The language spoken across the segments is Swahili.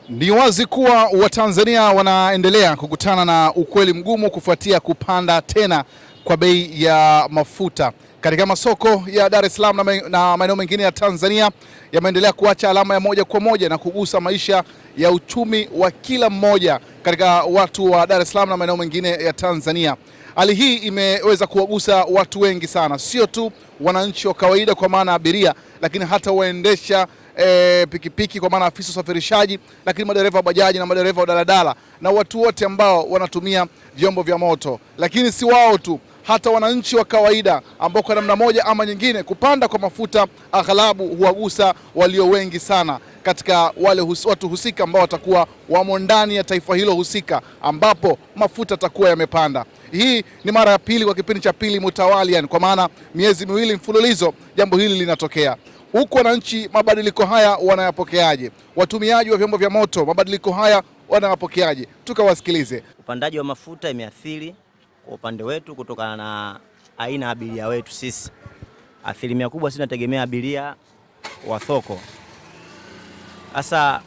Ni wazi kuwa Watanzania wanaendelea kukutana na ukweli mgumu kufuatia kupanda tena kwa bei ya mafuta katika masoko ya Dar es Salaam na maeneo mengine ya Tanzania. Yameendelea kuacha alama ya moja kwa moja na kugusa maisha ya uchumi wa kila mmoja katika watu wa Dar es Salaam na maeneo mengine ya Tanzania. Hali hii imeweza kuwagusa watu wengi sana, sio tu wananchi wa kawaida kwa maana abiria, lakini hata waendesha pikipiki kwa maana afisa usafirishaji, lakini madereva wa bajaji na madereva wa daladala na watu wote ambao wanatumia vyombo vya moto. Lakini si wao tu, hata wananchi wa kawaida ambao kwa namna moja ama nyingine kupanda kwa mafuta aghalabu huwagusa walio wengi sana katika wale watu husika ambao watakuwa wamo ndani ya taifa hilo husika ambapo mafuta yatakuwa yamepanda. Hii ni mara ya pili kwa kipindi cha pili mutawalian, kwa maana miezi miwili mfululizo jambo hili linatokea. Huko wananchi mabadiliko haya wanayapokeaje? Watumiaji wa vyombo vya moto mabadiliko haya wanayapokeaje? Tukawasikilize. Upandaji wa mafuta imeathiri kwa upande wetu kutokana na aina ya abiria wetu sisi. Asilimia kubwa sisi tunategemea abiria wa soko. Sasa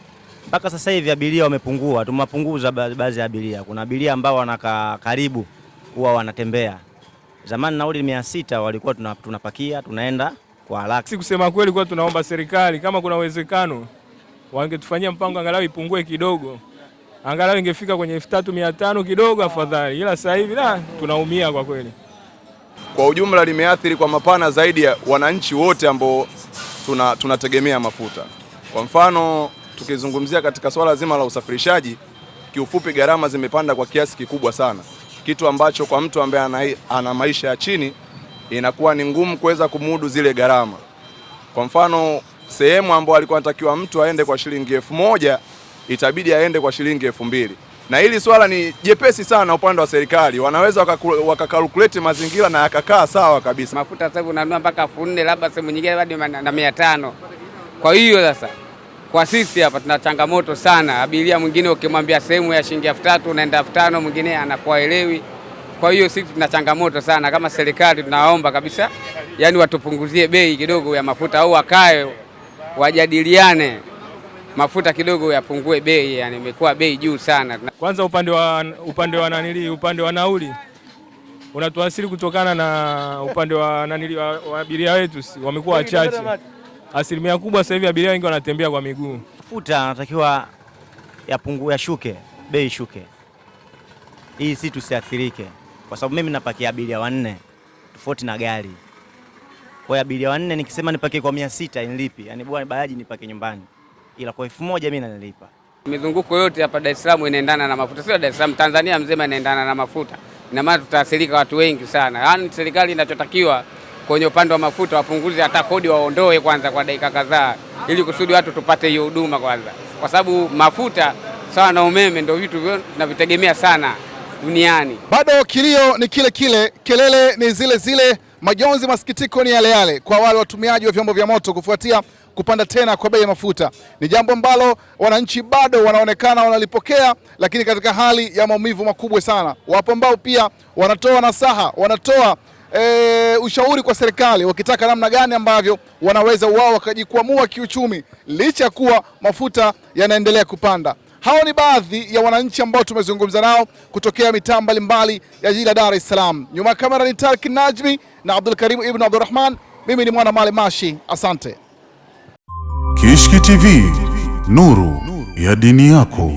mpaka sasa hivi abiria wamepungua, tumepunguza baadhi ya abiria. Kuna abiria ambao wanakaa karibu huwa wanatembea. Zamani nauli 600 walikuwa tunapakia tunaenda kwa haraka. Kusema kweli kwa tunaomba serikali kama kuna uwezekano wangetufanyia mpango angalau ipungue kidogo. Angalau ingefika kwenye 3500 kidogo afadhali. Ila sasa hivi tunaumia kwa kweli. Kwa ujumla limeathiri kwa mapana zaidi ya wananchi wote ambao tunategemea mafuta. Kwa mfano tukizungumzia katika swala zima la usafirishaji, kiufupi gharama zimepanda kwa kiasi kikubwa sana. Kitu ambacho kwa mtu ambaye ana maisha ya chini inakuwa ni ngumu kuweza kumudu zile gharama. Kwa mfano sehemu ambayo alikuwa anatakiwa mtu aende kwa shilingi 1000 itabidi aende kwa shilingi 2000. Na hili swala ni jepesi sana upande wa serikali. Wanaweza wakakalkulate mazingira na yakakaa sawa kabisa. Mafuta sasa unanunua mpaka 4000, labda sehemu nyingine hadi na 500. Kwa hiyo sasa kwa sisi hapa tuna changamoto sana. Abiria mwingine ukimwambia sehemu ya shilingi 3000 unaenda 5000, mwingine anakuwa elewi. Kwa hiyo sisi tuna changamoto sana. Kama serikali tunaomba kabisa, yani watupunguzie bei kidogo ya mafuta au wakae wajadiliane mafuta kidogo yapungue bei, yani imekuwa bei juu sana. Kwanza upande wa nauli unatuasili kutokana na upande wa wa abiria wetu wamekuwa wachache. Asilimia kubwa sasa hivi abiria wengi wanatembea kwa miguu. Mafuta yanatakiwa yapungue, yashuke, bei shuke. Hii si tusiathirike. Kwa sababu mimi napakia abiria 4 tofauti na gari. Kwa hiyo abiria 4 nikisema nipakie kwa 600 inilipi? Yaani bwana bajaji nipake nyumbani. Ila kwa 1000 mimi nanilipa. Mizunguko yote hapa Dar es Salaam inaendana na mafuta. Sio Dar es Salaam, Tanzania mzima inaendana na mafuta. Ina maana tutaathirika watu wengi sana. Yaani serikali inachotakiwa kwenye upande wa mafuta wapunguze hata kodi, waondoe kwanza kwa dakika kadhaa ili kusudi watu tupate hiyo huduma kwanza. Kwa sababu mafuta sawa na umeme ndio vitu tunavitegemea sana duniani. Bado kilio ni kile kile, kelele ni zile zile, majonzi masikitiko ni yale yale kwa wale watumiaji wa vyombo vya moto kufuatia kupanda tena kwa bei ya mafuta. Ni jambo ambalo wananchi bado wanaonekana wanalipokea, lakini katika hali ya maumivu makubwa sana. Wapo ambao pia wanatoa nasaha, wanatoa ushauri kwa serikali wakitaka namna gani ambavyo wanaweza wao wakajikwamua kiuchumi licha ya kuwa mafuta yanaendelea kupanda. Hao ni baadhi ya wananchi ambao tumezungumza nao kutokea mitaa mbalimbali ya jiji la Dar es Salaam. Nyuma kamera ni Tarki Najmi na Abdul Karim Ibn Abdurrahman. Mimi ni Mwana Male Mashi. Asante. Kishki TV, nuru ya dini yako.